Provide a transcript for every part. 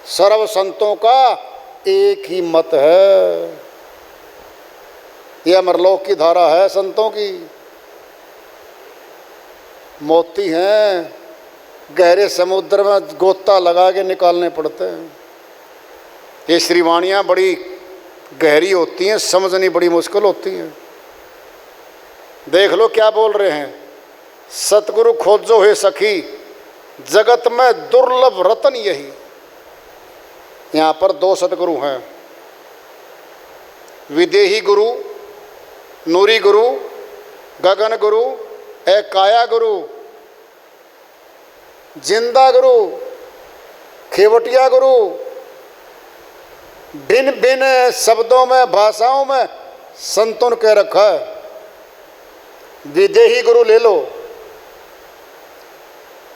सर्व संतों का एक ही मत है। यह अमरलोक की धारा है संतों की। मोती हैं, गहरे समुद्र में गोता लगा के निकालने पड़ते हैं। ये श्रीवाणियाँ बड़ी गहरी होती हैं, समझनी बड़ी मुश्किल होती हैं। देख लो क्या बोल रहे हैं, सतगुरु खोजो है सखी, जगत में दुर्लभ रतन यही। यहाँ पर दो सतगुरु हैं, विदेही गुरु, नूरी गुरु, गगन गुरु, काया गुरु, जिंदा गुरु, खेवटिया गुरु। भिन्न भिन्न शब्दों में, भाषाओं में संतों ने कह रखा है। विदेही गुरु ले लो,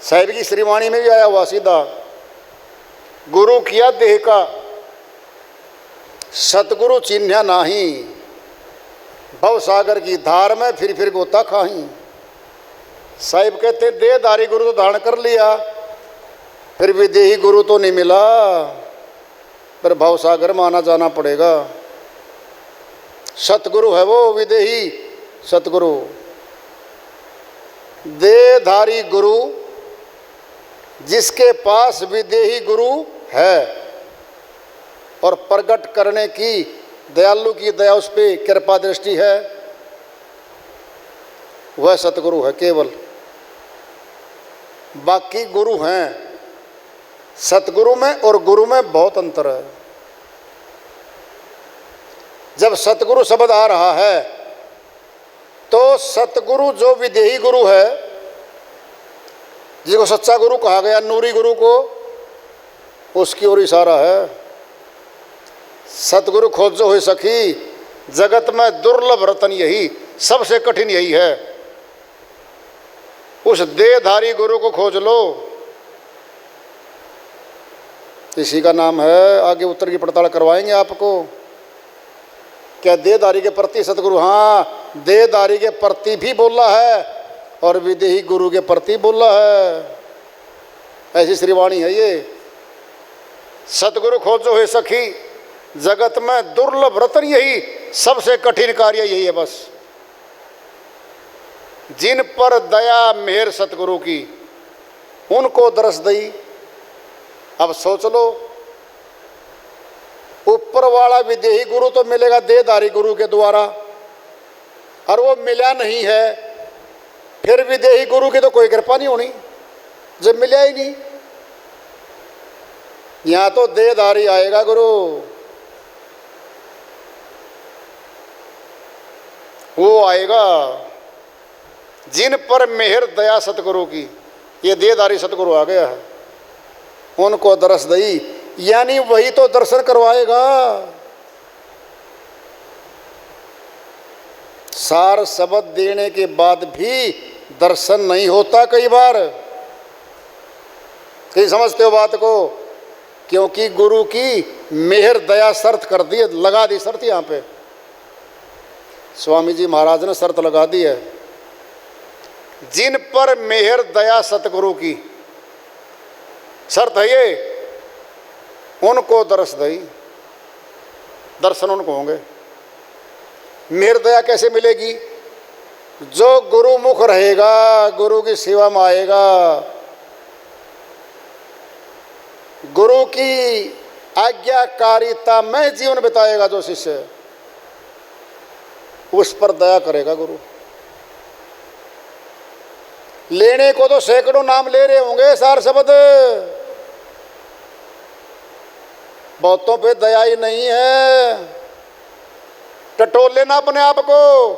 साहिब की श्रीवाणी में भी आया हुआ सीधा, गुरु किया देह का, सतगुरु चिन्ह नाही, भव सागर की धार में फिर गोता खाही। साहिब कहते देहधारी गुरु तो धारण कर लिया, फिर विदेही गुरु तो नहीं मिला, पर भव सागर में आना जाना पड़ेगा। सतगुरु है वो विदेही सतगुरु। देहधारी गुरु जिसके पास विदेही गुरु है और प्रकट करने की दयालु की दया उस पर कृपा दृष्टि है, वह सतगुरु है केवल। बाकी गुरु हैं, सतगुरु में और गुरु में बहुत अंतर है। जब सतगुरु शब्द आ रहा है तो सतगुरु जो विदेही गुरु है, जिसको सच्चा गुरु कहा गया, नूरी गुरु को, उसकी ओर इशारा है। सतगुरु खोजो हुई सखी, जगत में दुर्लभ रतन यही, सबसे कठिन यही है। उस देहधारी गुरु को खोज लो, इसी का नाम है। आगे उत्तर की पड़ताल करवाएंगे आपको। क्या देहधारी के प्रति सतगुरु, हाँ देहधारी के प्रति भी बोला है और विदेही गुरु के प्रति बोला है। ऐसी श्रीवाणी है ये। सतगुरु खोजो है सखी, जगत में दुर्लभ रतन यही, सबसे कठिन कार्य यही है बस। जिन पर दया मेहर सतगुरु की, उनको दरस दई। अब सोच लो, ऊपर वाला विदेही गुरु तो मिलेगा देहधारी गुरु के द्वारा, और वो मिला नहीं है, फिर विदेही गुरु की तो कोई कृपा नहीं होनी जब मिला ही नहीं। यहां तो देहधारी आएगा गुरु, वो आएगा जिन पर मेहर दया सतगुरु की। ये देहधारी सतगुरु आ गया है, उनको दरस दई, यानी वही तो दर्शन करवाएगा। सार शब्द देने के बाद भी दर्शन नहीं होता कई बार। कहीं समझते हो बात को? क्योंकि गुरु की मेहर दया शर्त कर दी, लगा दी शर्त। यहाँ पे स्वामी जी महाराज ने शर्त लगा दी है, जिन पर मेहर दया सतगुरु की, शर्त है ये, उनको दरस दई, दर्शन उनको होंगे। मेहर दया कैसे मिलेगी? जो गुरु मुख रहेगा, गुरु की सेवा में आएगा, गुरु की आज्ञाकारिता में जीवन बिताएगा, जो शिष्य उस पर दया करेगा गुरु। लेने को तो सैकड़ों नाम ले रहे होंगे सार शब्द, बहुतों पे दया ही नहीं है। टटोल लेना अपने आप को,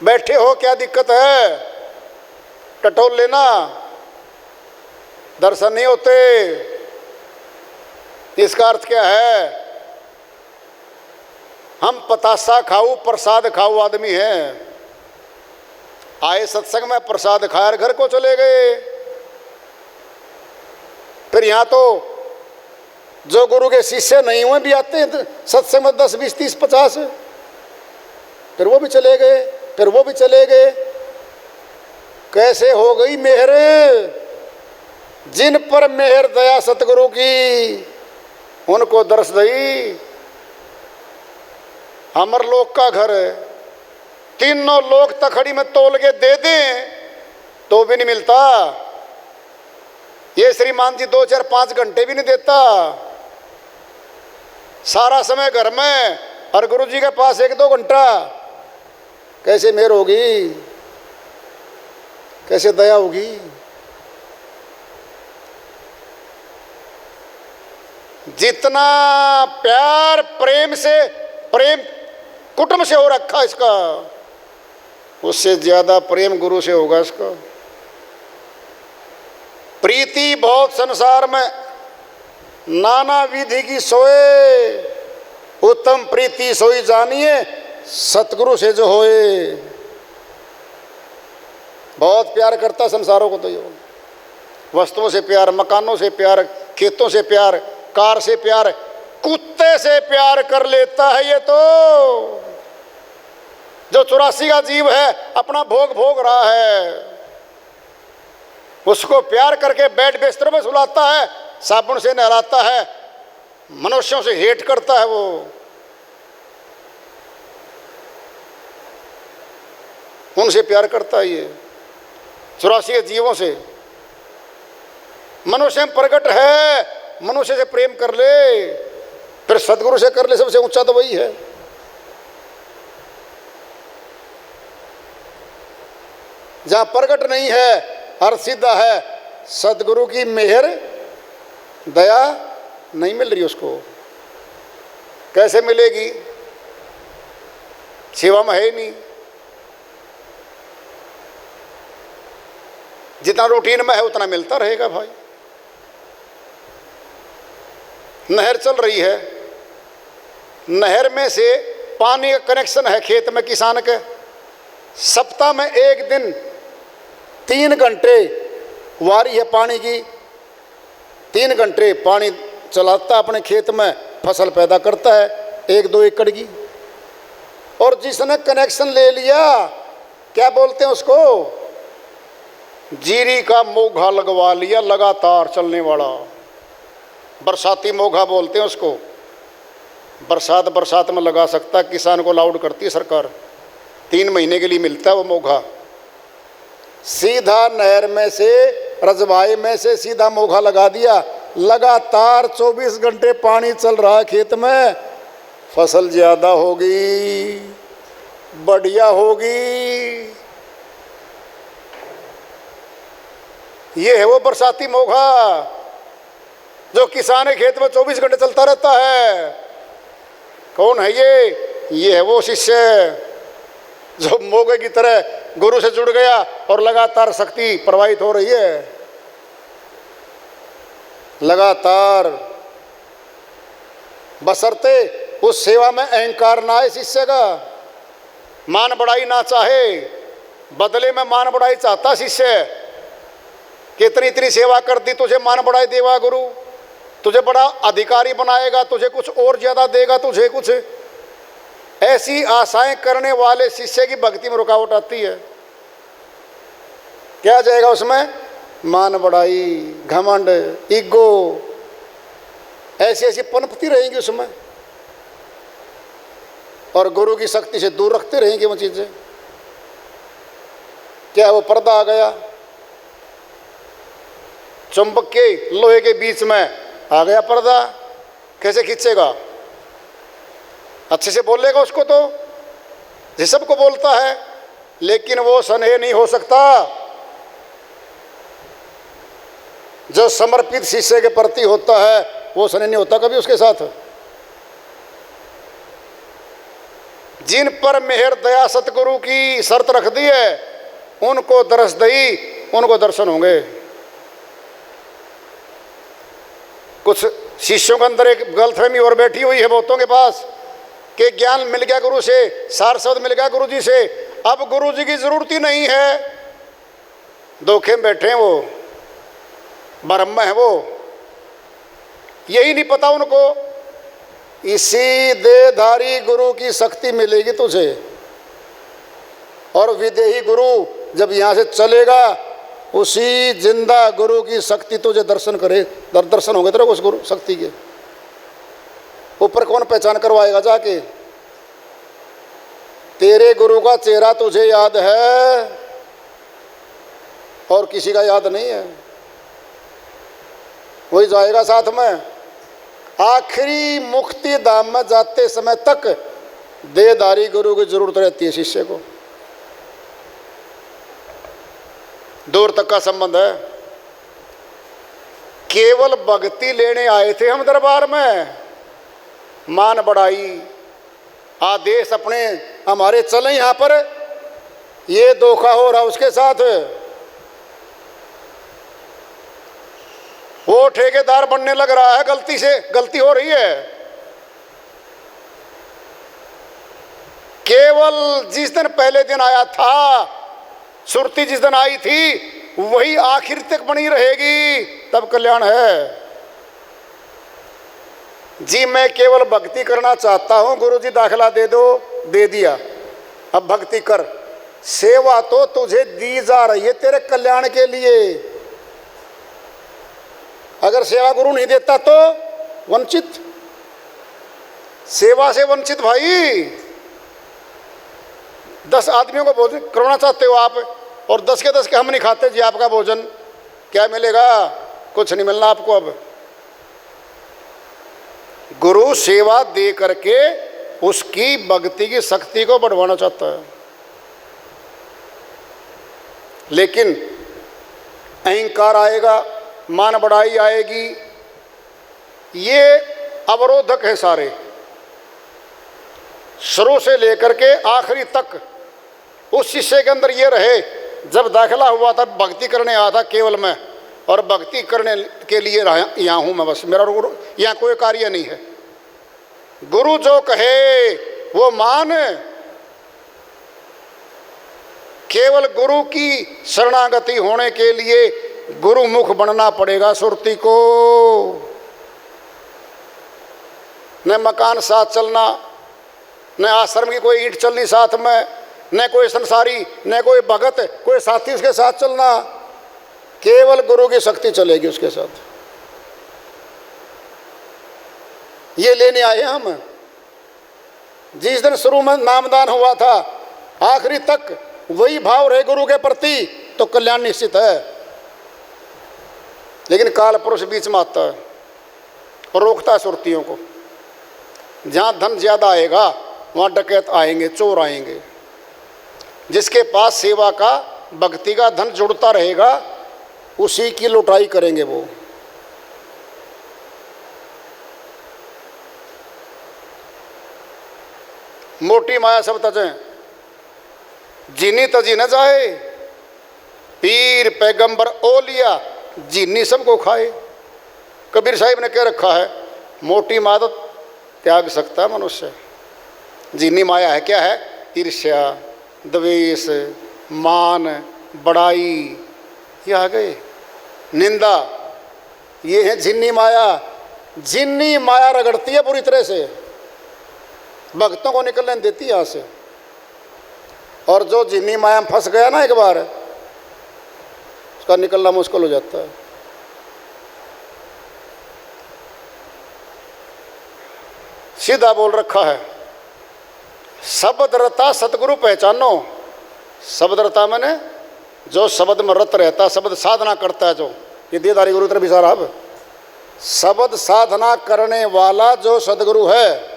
बैठे हो क्या दिक्कत है, टटोल लेना, दर्शन नहीं होते। इसका अर्थ क्या है? हम पतासा खाऊ प्रसाद खाऊ आदमी हैं। आए सत्संग में प्रसाद खाया, घर को चले गए। फिर यहाँ तो जो गुरु के शिष्य नहीं हुए भी आते हैं सत्संग में, 10, 20, 30, 50, फिर वो भी चले गए, फिर वो भी चले गए। कैसे हो गई मेहर? जिन पर मेहर दया सतगुरु की उनको दर्श दई। अमरलोक का घर है, तीनों लोग तखड़ी में तोल के दे दें तो भी नहीं मिलता। ये श्रीमान जी 2 4 5 घंटे भी नहीं देता, सारा समय घर में, और गुरु जी के पास 1 2 घंटा। कैसे मेहर होगी, कैसे दया होगी। जितना प्यार प्रेम से, प्रेम कुटुंब से हो रखा इसका, उससे ज्यादा प्रेम गुरु से होगा इसका। प्रीति बहुत संसार में, नाना विधि की सोए, उत्तम प्रीति सोई जानिए, सतगुरु से जो होए। बहुत प्यार करता संसारों को तो ये, वस्तुओं से प्यार, मकानों से प्यार, खेतों से प्यार, कार से प्यार, कुत्ते से प्यार कर लेता है ये तो। जो 84 का जीव है, अपना भोग भोग रहा है, उसको प्यार करके बेड बिस्तर में सुलाता है, साबुन से नहलाता है, मनुष्यों से हेट करता है वो। उनसे प्यार करता है ये 84 जीवों से। मनुष्य में प्रकट है, मनुष्य से प्रेम कर ले, फिर सदगुरु से कर ले, सबसे ऊंचा तो वही है। जहां प्रकट नहीं है, अर्थ सीधा है, सदगुरु की मेहर दया नहीं मिल रही उसको। कैसे मिलेगी, सेवा में है नहीं। जितना रूटीन में है उतना मिलता रहेगा भाई। नहर चल रही है, नहर में से पानी का कनेक्शन है खेत में किसान के, सप्ताह में 1 दिन 3 घंटे वारी है पानी की, 3 घंटे पानी चलाता अपने खेत में, फसल पैदा करता है 1 2 एकड़ की। और जिसने कनेक्शन ले लिया, क्या बोलते हैं उसको, जीरी का मोघा लगवा लिया, लगातार चलने वाला, बरसाती मोघा बोलते हैं उसको। बरसात में लगा सकता है, किसान को अलाउड करती है सरकार, 3 महीने के लिए मिलता है वो मोघा। सीधा नहर में से, रजवाई में से सीधा मोघा लगा दिया, लगातार 24 घंटे पानी चल रहा है खेत में, फसल ज्यादा होगी, बढ़िया होगी। ये है वो बरसाती मोघा जो किसान के खेत में 24 घंटे चलता रहता है। कौन है ये है वो शिष्य जो मोघे की तरह गुरु से जुड़ गया और लगातार शक्ति प्रवाहित हो रही है, लगातार, बशर्ते उस सेवा में अहंकार ना आए शिष्य का, मान बढ़ाई ना चाहे। बदले में मान बढ़ाई चाहता शिष्य, कितनी इतनी सेवा कर दी, तुझे मान बढ़ाई देगा गुरु, तुझे बड़ा अधिकारी बनाएगा, तुझे कुछ और ज्यादा देगा, तुझे कुछ, ऐसी आशाएं करने वाले शिष्य की भक्ति में रुकावट आती है। क्या जाएगा उसमें, मान बढ़ाई, घमंड, ईगो, ऐसी ऐसी पनपती रहेंगी उसमें, और गुरु की शक्ति से दूर रखते रहेंगे वो चीजें। क्या वो पर्दा आ गया, चुंबक के लोहे के बीच में आ गया पर्दा, कैसे खींचेगा, अच्छे से बोलेगा उसको तो, ये सबको बोलता है, लेकिन वो स्नेह नहीं हो सकता जो समर्पित शिष्य के प्रति होता है, वो स्नेह नहीं होता कभी उसके साथ। जिन पर मेहर दया सतगुरु की शर्त रख दी है, उनको दर्श दई, उनको दर्शन होंगे। कुछ शिष्यों के अंदर एक गलतफहमी और बैठी हुई है बहुतों के पास कि ज्ञान मिल गया गुरु से, सार शब्द मिल गया गुरु जी से, अब गुरु जी की जरूरत ही नहीं है। धोखे में बैठे हैं वो, भ्रम में है वो, यही नहीं पता उनको। इसी देहधारी गुरु की शक्ति मिलेगी तुझे, और विदेही गुरु जब यहाँ से चलेगा उसी जिंदा गुरु की शक्ति तुझे दर्शन करे, दर्शन होंगे तेरे उस गुरु शक्ति के। ऊपर कौन पहचान करवाएगा जाके? तेरे गुरु का चेहरा तुझे याद है और किसी का याद नहीं है, वही जाएगा साथ में। आखिरी मुक्ति धाम में जाते समय तक देहधारी गुरु की जरूरत रहती है शिष्य को। दूर तक का संबंध है। केवल भक्ति लेने आए थे हम दरबार में, मान बढ़ाई आदेश अपने हमारे चले यहाँ पर, ये धोखा हो रहा उसके साथ। वो ठेकेदार बनने लग रहा है, गलती से गलती हो रही है। केवल जिस दिन पहले दिन आया था, सुरती जिस दिन आई थी, वही आखिर तक बनी रहेगी, तब कल्याण है जी। मैं केवल भक्ति करना चाहता हूं, गुरु जी दाखिला दे दो, दे दिया, अब भक्ति कर। सेवा तो तुझे दी जा रही है तेरे कल्याण के लिए। अगर सेवा गुरु नहीं देता तो वंचित, सेवा से वंचित भाई। 10 आदमियों को भोजन करवाना चाहते हो आप, और 10 के 10 के हम नहीं खाते जी आपका भोजन, क्या मिलेगा? कुछ नहीं मिलना आपको। अब गुरु सेवा दे करके उसकी भक्ति की शक्ति को बढ़वाना चाहता है, लेकिन अहंकार आएगा, मान बढ़ाई आएगी, ये अवरोधक है सारे। शुरू से लेकर के आखिरी तक उस शिष्य के अंदर ये रहे। जब दाखिला हुआ था भक्ति करने आया था केवल मैं, और भक्ति करने के लिए यहाँ हूँ मैं, बस मेरा यहाँ कोई कार्य नहीं है। गुरु जो कहे वो मान। केवल गुरु की शरणागति होने के लिए गुरुमुख बनना पड़ेगा सुरती को। न मकान साथ चलना, न आश्रम की कोई ईंट चलनी साथ में, न कोई संसारी, न कोई भगत, कोई साथी उसके साथ चलना। केवल गुरु की शक्ति चलेगी उसके साथ। ये लेने आए हम। जिस दिन शुरू में नामदान हुआ था, आखिरी तक वही भाव रहे गुरु के प्रति, तो कल्याण निश्चित है। लेकिन काल पुरुष बीच में आता है और रोकता है सुरतियों को। जहाँ धन ज्यादा आएगा वहाँ डकैत आएंगे, चोर आएंगे। जिसके पास सेवा का, भक्ति का धन जुड़ता रहेगा, उसी की लुटाई करेंगे वो। मोटी माया सब तजें, जिनी तजी न जाए। पीर पैगंबर ओलिया जिन्नी सबको खाए। कबीर साहिब ने कह रखा है, मोटी माया तो त्याग सकता है मनुष्य, जिन्नी माया है क्या है? ईर्ष्या, द्वेष, मान, बड़ाई, ये आ गए, निंदा, ये है जिन्नी माया। जिन्नी माया रगड़ती है पूरी तरह से, भक्तों को निकलने देती है यहाँ से। और जो जिन्नी माया में फंस गया ना एक बार, उसका निकलना मुश्किल हो जाता है। सीधा बोल रखा है, शब्द रता सतगुरु पहचानो। शब्द रता मैंने जो शब्द में रत रहता, शब्द साधना करता है, जो ये देदारी गुरु तरफ इशारा। अब शब्द साधना करने वाला जो सदगुरु है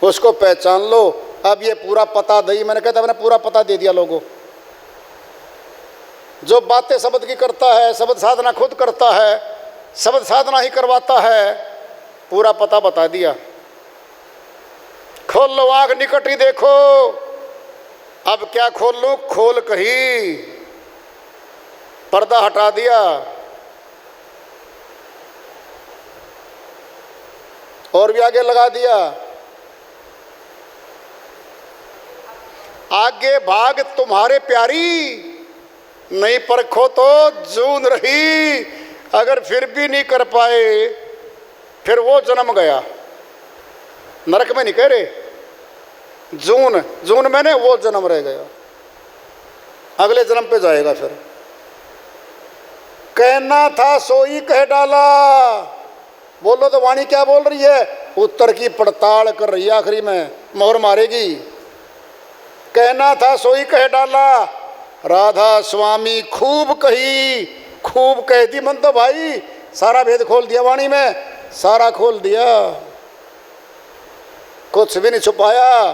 उसको पहचान लो। अब ये पूरा पता दई, मैंने कहता मैंने पूरा पता दे दिया लोगों। जो बातें शब्द की करता है, शब्द साधना खुद करता है, शब्द साधना ही करवाता है, पूरा पता बता दिया। खोल लो आँख, निकट ही देखो। अब क्या खोल लूं? खोल कही, पर्दा हटा दिया और भी आगे लगा दिया। आगे भाग तुम्हारे प्यारी, नहीं परखो तो जून रही। अगर फिर भी नहीं कर पाए, फिर वो जन्म गया। नरक में नहीं कह रहे, जून मैंने वो जन्म रह गया। अगले जन्म पे जाएगा। फिर कहना था सोई कह डाला। बोलो तो वाणी क्या बोल रही है? उत्तर की पड़ताल कर रही है, आखिरी में मोहर मारेगी। कहना था सोई कह डाला, राधा स्वामी खूब कही। खूब कह दी मन तो भाई सारा भेद खोल दिया वाणी में, सारा खोल दिया, कुछ भी नहीं छुपाया।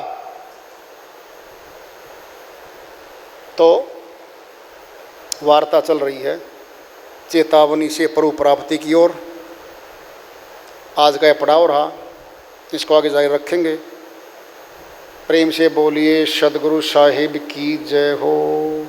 तो वार्ता चल रही है चेतावनी से प्रभु प्राप्ति की ओर। आज का यह पड़ाव रहा, इसको आगे जारी रखेंगे। प्रेम से बोलिए सदगुरु साहिब की जय हो।